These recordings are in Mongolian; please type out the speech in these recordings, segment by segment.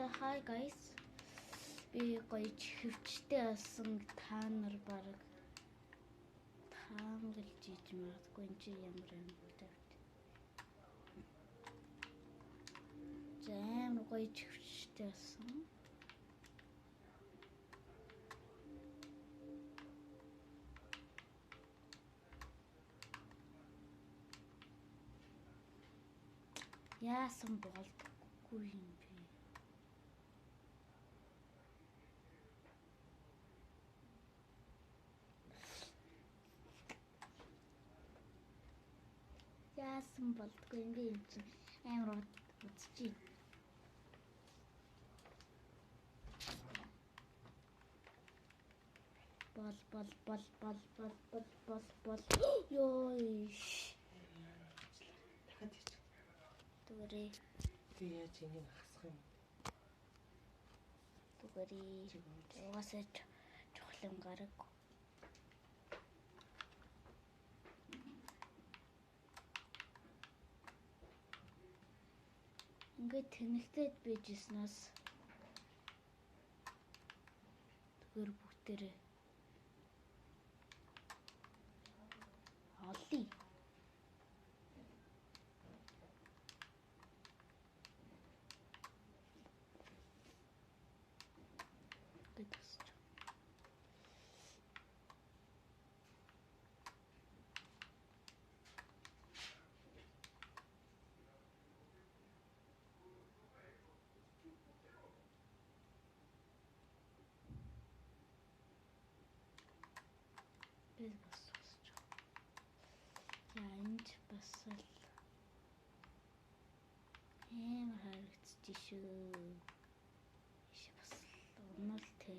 За hi guys. Би гоё чихвчтэй болсон та нар баг таамаглаж иж магадгүй энэ чи ямар юм бэ? За амар гоё чихвчтэй болсон. Яасан болдоггүй юм бэ? Яасан болдоггүй юм бэ? Энд чинь амар үзчих. Бол. Йой. Дахиад хийчих. Түгээрээ. Би яаж энийг хасах юм? Түгээрээ. Угаасаа чухал юм гараг. Ингээд тэнэгтэйд bijснаас түгээр бүгдээрээ олъё. Гэдэгс. Бид бас сонсч. Яа энд бас л амар харагдчих шүү. Иш бас унал тэ.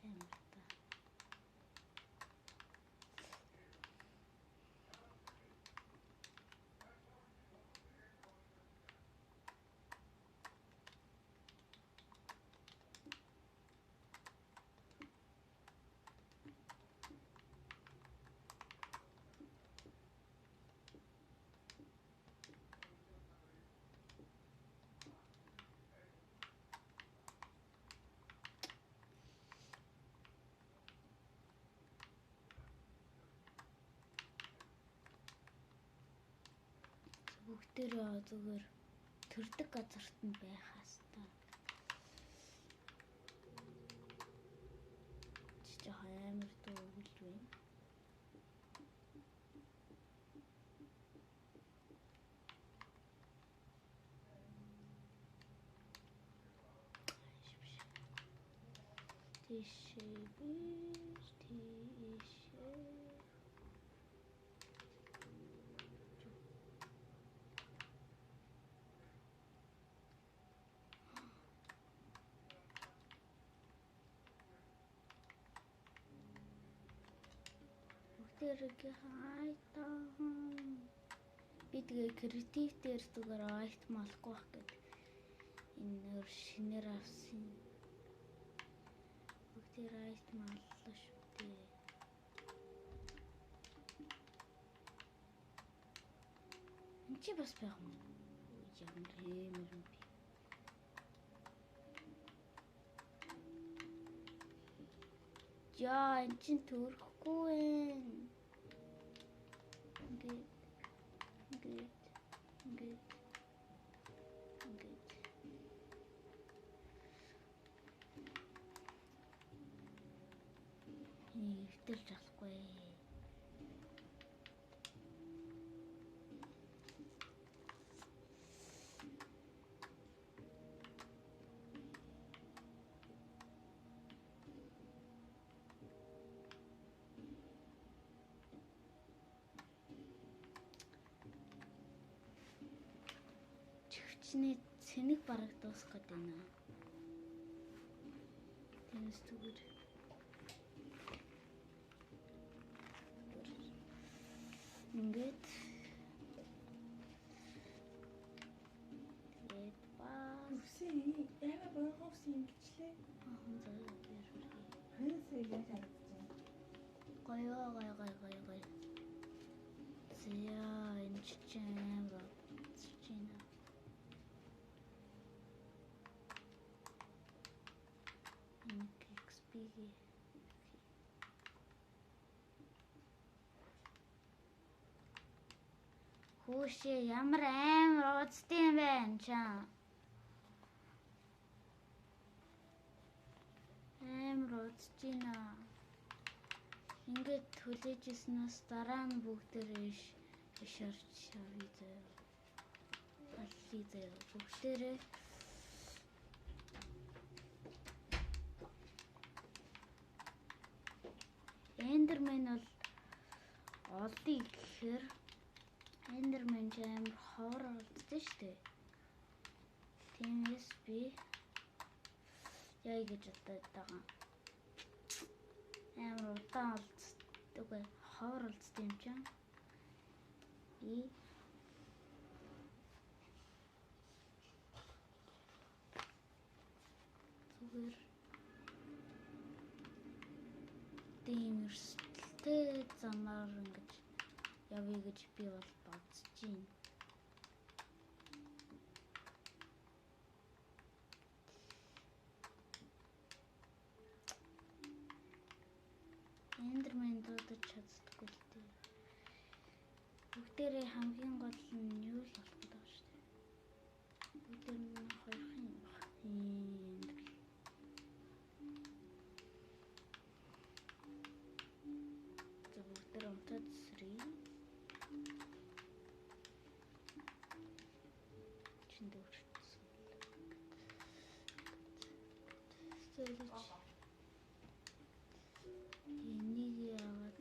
Амар та. Бүгдээрээ зүгээр төрдөг газарт нь байх хаастаа. Чи амар дүүл вэ? Тийшээ. Бүгдээрээ хайтаа. Би тэгээ креатив дээр зүгээр айтм олохгүй байх гэдэг. Энэ нөр шинээр авсан. Бүгдээрээ айтм оллоо шүү дээ. Энд чи бас байх юм. Ямар юм бэ? Яа, эн чин төрөхгүй байна. Ингээд. Хөвтөлж болохгүй. Чихчний цэник бараг дуусах гээд байна. Тэнэс түгэр. Ингээд үсэн яга богоос юм гэчлээ. Ахан заяа дээр. Хэнсээ яаж харагдаж байна? Гоё. Зя энэ чинь хийгээ. Хүүшээ ямар амар уцтай юм байна чам. Амар уцж байна. Ингээд хүлээжсэнээс дараа нь бүгдээрээ шарч шавъя заяа. Аллий заяа бүгдээрээ. Эндермен бол олдъё гэхээр Эндермен ч амар ховор олдсон шүү дээ. Тиймээс би яа гэж бодоод байгаа. Амар удаан олддог ховор олдсон юм чинь. Зүгээр дэмэрсэлтэй замаар ингэж явъя гэж би бол бодож байна. Эндермен дуудаж чаддаггүй л дээ. Бүгдээрээ хамгийн гол нь юу л болох гэдэг шүү дээ. Бүгдээр нь хоёрхан бүгдээр өмтөд сэрий. Энийг яваад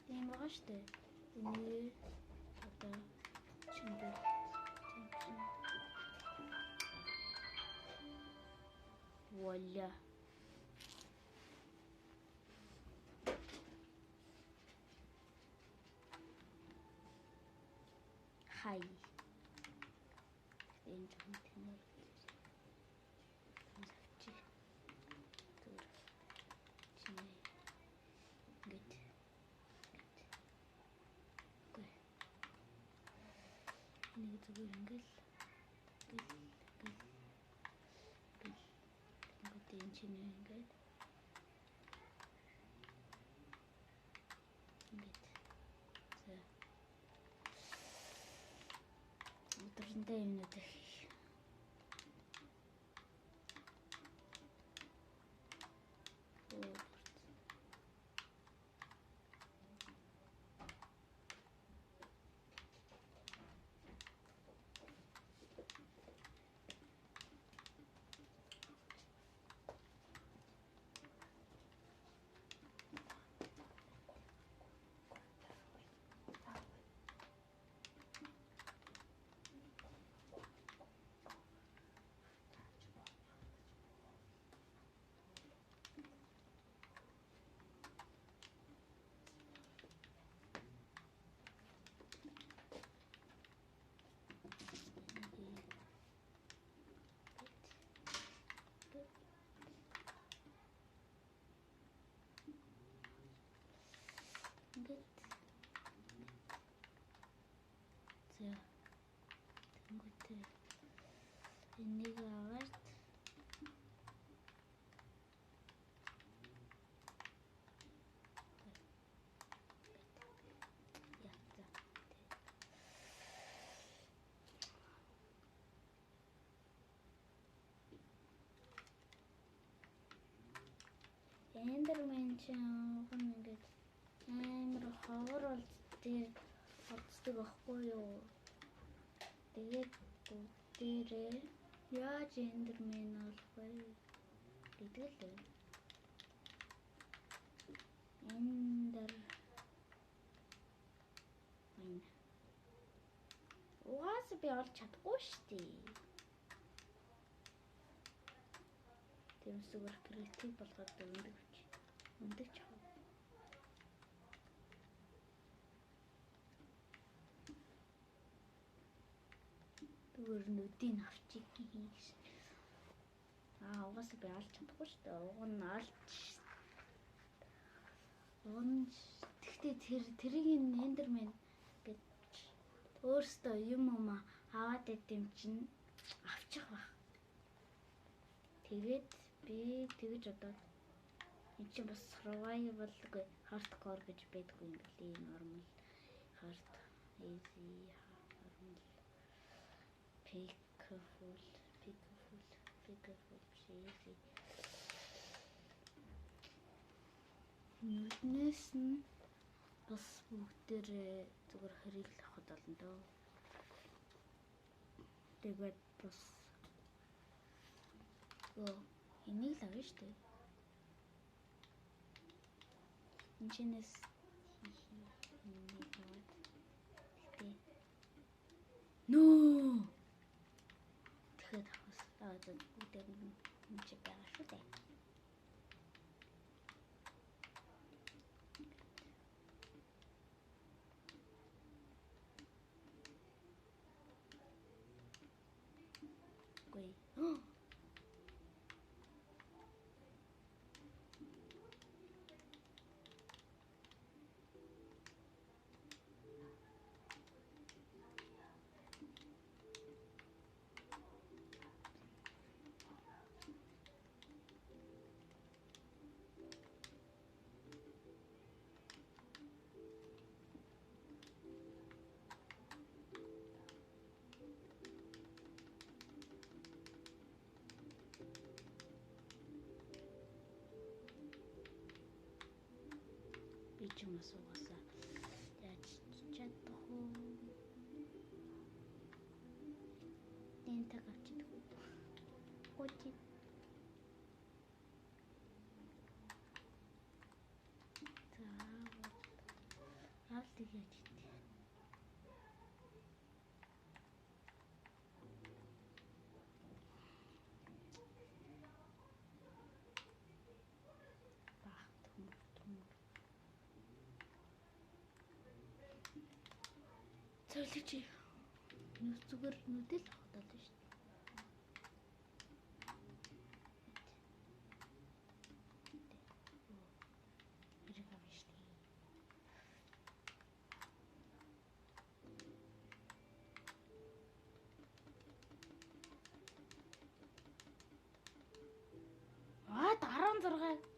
юм байгаа штэ. Энийг одоо чиндээ вуаля. Хай. Энэ юм тэнэр. Завчи. Түр. Чиний. Гэт. Гүй. Нэг зүгээр ингээл. Ингээд энэ чиний ингээд. Өдөржиндээ юмнууд их. Ингээд. За. Тэнгүүтээ энийг аваад Эндермен чинь ингээд амар ховор олддог байхгүй юу? Тэгээд бүгдээрээ яаж Эндермен болох вэ? гэдэг л. Угаас би олж чадахгүй шүү дээ. Тэрс зүгээр креатив болгоод өндөг чав. Зүгээр нүдийг авчих хийш. Угаас би олж чадахгүй шүү дээ. Уг нь олж тэгтээ Гэхдээ тэрийг эндермен гэж өөртөө юм аваад идэм чинь авчих баг. Тэгээд би тэгэж одоо энэ чинь бас survival-гүй hardcore гэж байдгүй юм билий. Normal, hard, easy, normal, peaceful, easy. Нүднээс нь бас бүгдээрээ зүгээр хэрэглэх болно доо. Тэгээд бас энийг л авна шүү дээ. Энэчнээс нөө тэгэхээр авах бүгдээр нь чи байгаа шүү дээ. Би ч юм асуугасаа яаж чадах уу? Нэнтэг авчидах уу? Гочи. Алт яаж идэх? Цайлж зүгээр нүдэл хатаад байна шүү дээ. Хэрэг авна шүү дээ. Аа 16.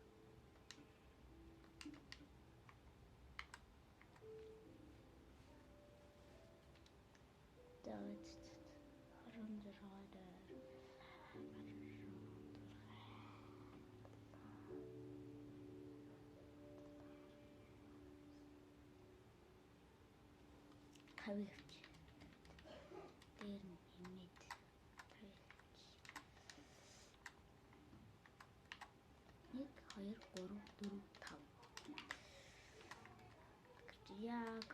Хавьяач. Дээр нь хэмээд тавьяач. 1 2 3 4 5. Яг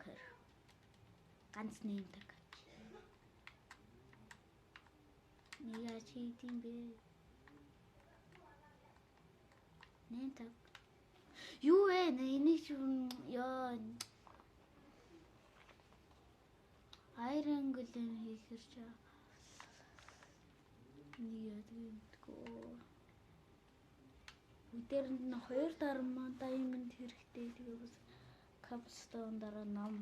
ганц нэмдэг. Яа чи тийм бэ? Нэмдэг. Юу вэ? Энийг ёо Iron Golem хийхэр чаа. Нэг ядггүй. Үдээрэнд нь 2 дармаа diamond хэрэгтэй. Тэгээ бас cobblestone дараа ном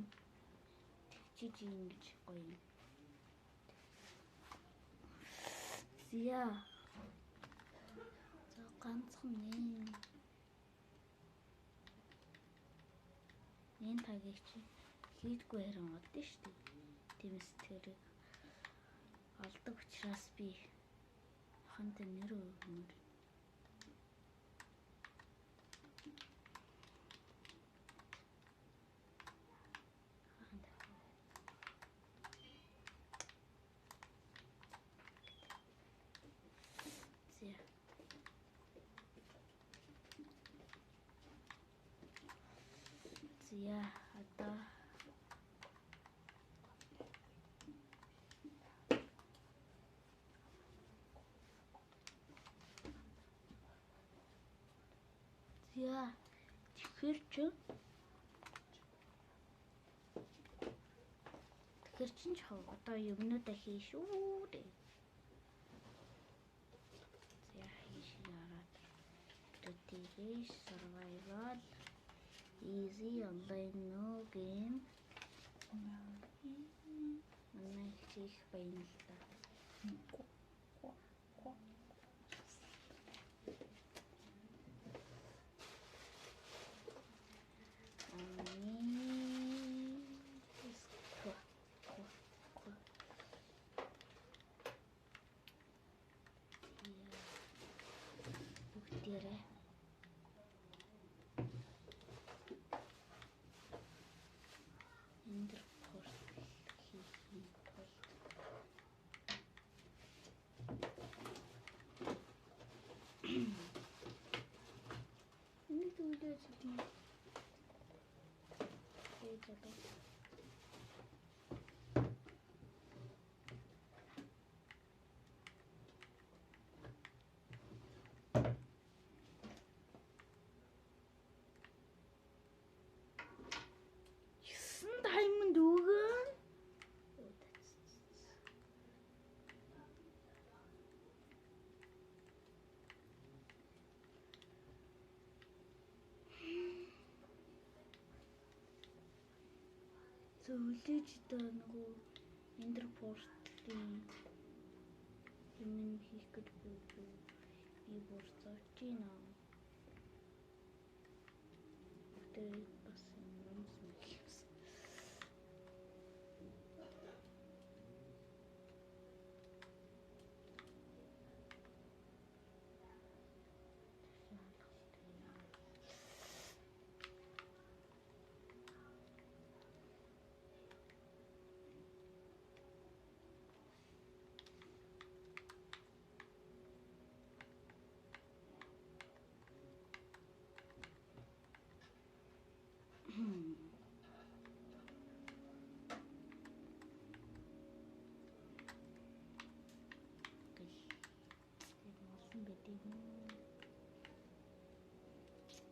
тэгчиж ингэж гоё. Зя. За ганцхан нэн тагийг чи хийдгүй харин одсон шүү дээ. Тиймээс тэрийг олдог учраас би хант нэр өгмөр. Зя одоо Яа, тэгэхээр ч одоо юмнуудаа хий шүү дээ. За хийш хараад төдийгээс survival Easy online no game. Манай их баян л та. Бүгдээрээ эндэр портал хийхин тулд нэг үлдээж байна. Ээж одоо diamond өгөн. Зөвлөж даа нөгөө эндэр портлын юм хийх гэж би бүр зовж байна. Тэр бас юм хэлсэн.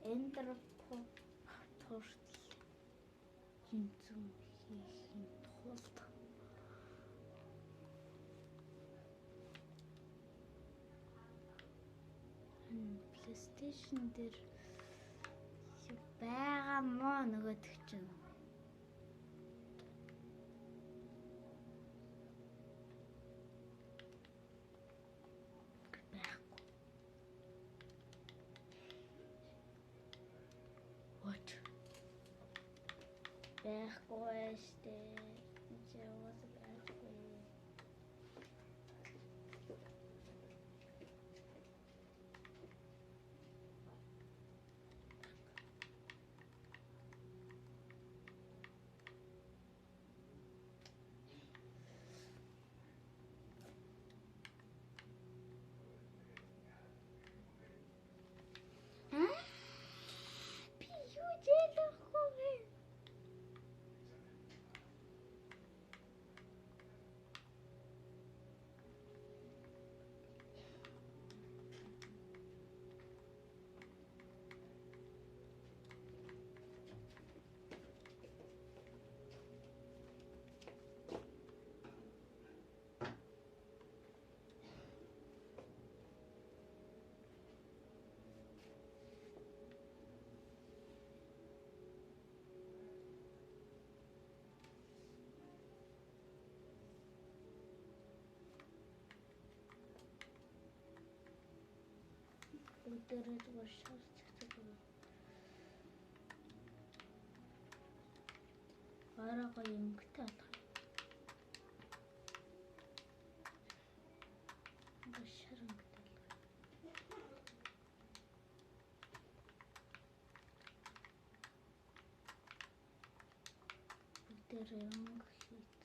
Эндэр портал хинцэн хийхин тулд PlayStation дээр байгаа мó нөгөөдөг чинь байхгүй штэ. Жиwas байхгүй. Би юу делахгүй. Бүгдээрээ зүгээр шаардлагатай. Арага юмгтай алах. Башарангтай алах. Бүгдээрээ өнгө хийх.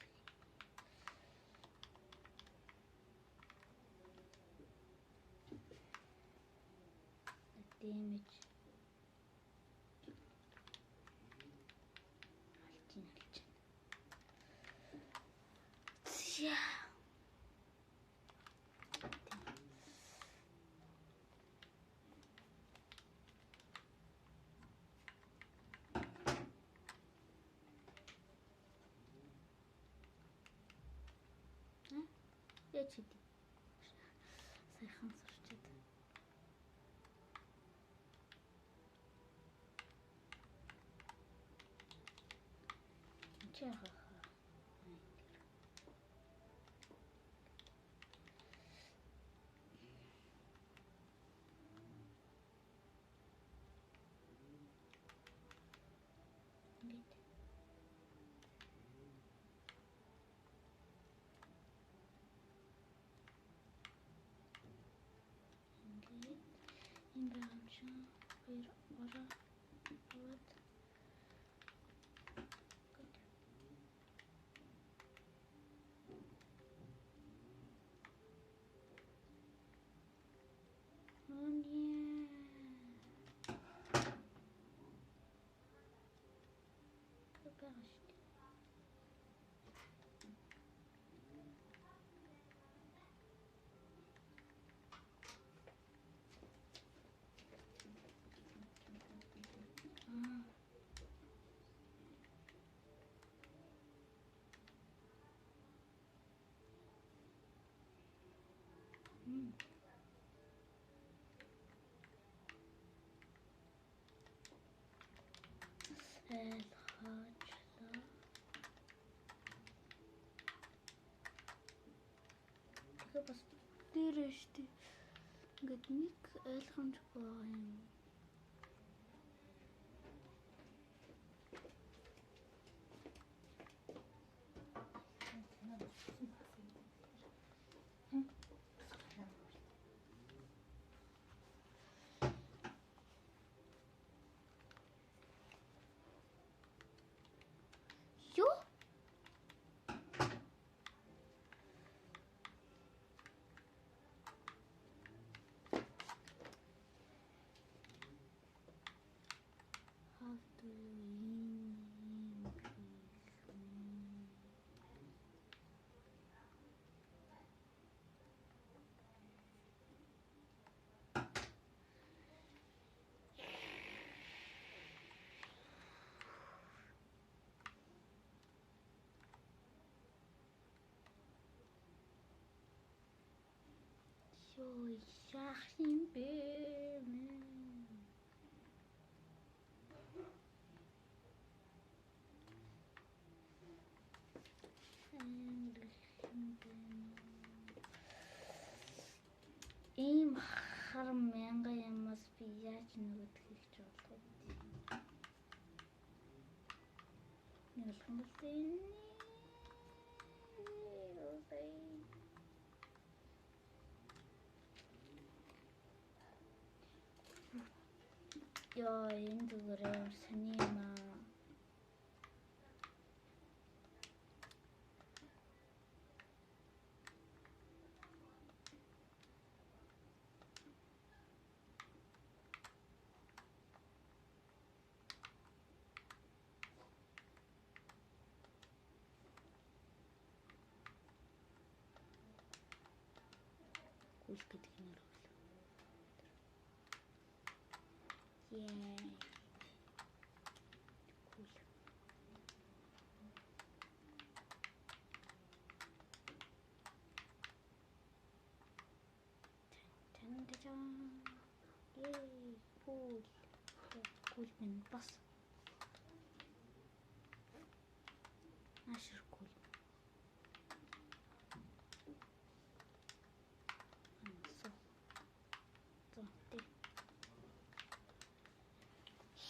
Damage. Алж. Yeah. Я чити. Сайхан сурчаад. Шахах. Ийм байгаа юм шиг хоёр ороо аваад байгаа шүү дээ. Ойлгоочлоо. Тэгээ бас дээрээ штий. Ингээд нэг ойлгомж байгаа юм. Юу? How do you Юу яах юм бэ? Ийм хар мянган ямаас би яаж нөгөөдхийг ч болохгүй. Нэлхэмтэй. Яа, энэ зүгээр сони юм аа. Гүйл гэдэг нэр бол. Яа. Гүйл. Тэнтэжан. Ей, гүйл. Гүйл минь бас. Ашир гүйл.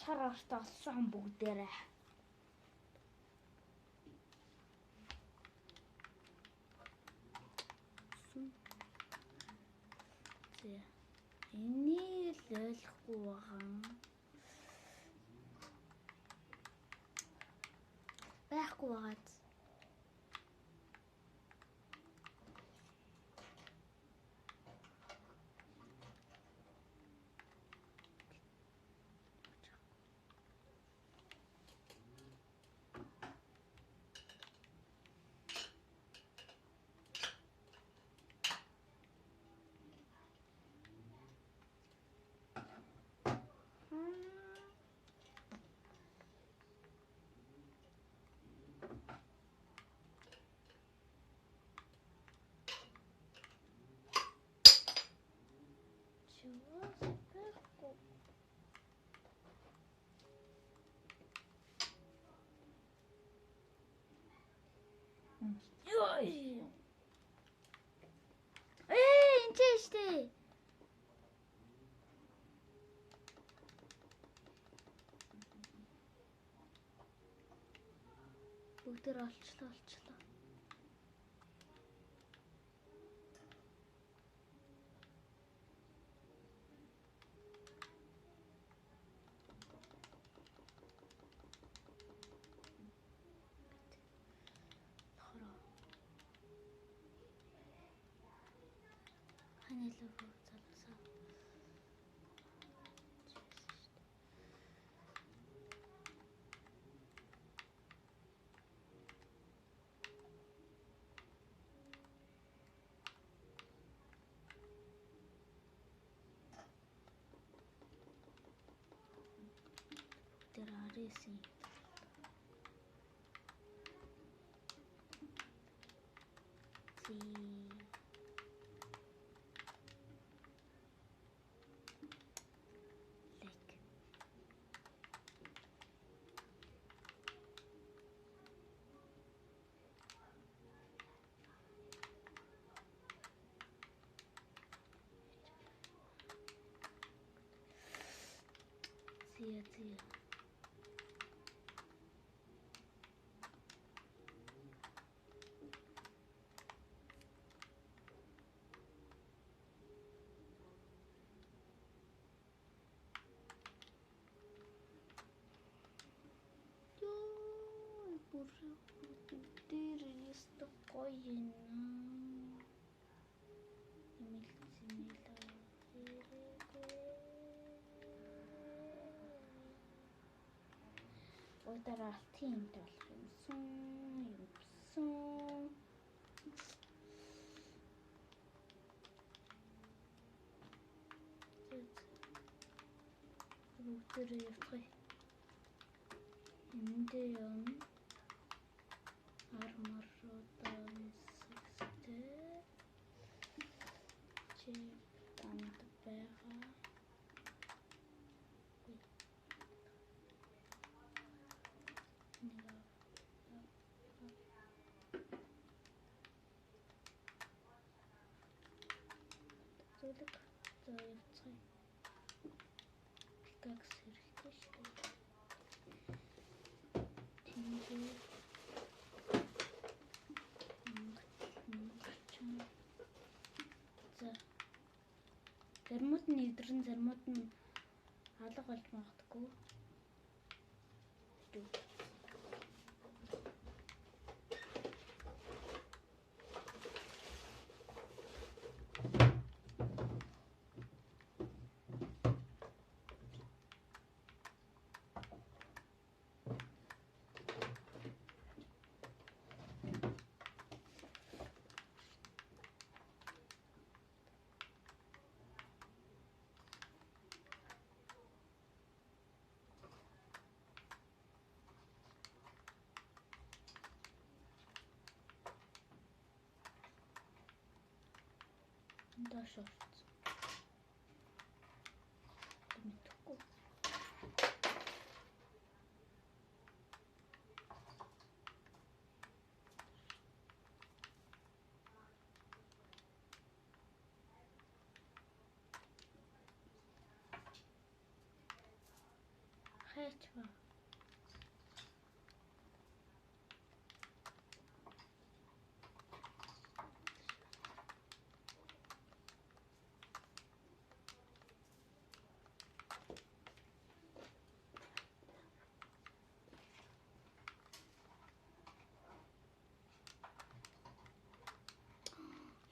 Шараарт олсон бүгдээрээ. Энийг л ойлгохгүй байгаа. Байхгүй байгаа. Бүгдээр олчлоо. Ханилаа залгасаа. Тэр аресын. Зия. Ёо, бүр дээр ястаа гоё юм. Удараа тийм болох юмсан. Бүгдээ явах. Эндээ юм. Арморуудаа сэстэй. Чи танд байгаа. Зөвлөг за явцгаая. Пикакс хэрэгтэй шүү дээ. Тинжээ. За. Зармууд нь идэрэн зармууд нь алга болж магадгүй. Даш орц. Мэдхгүй. Хайч ба.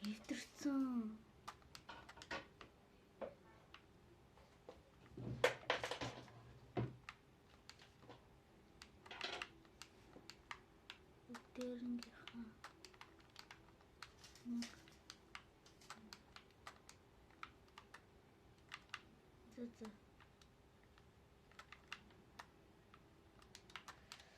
Эвдэрсэн. Дээрнгийнхаа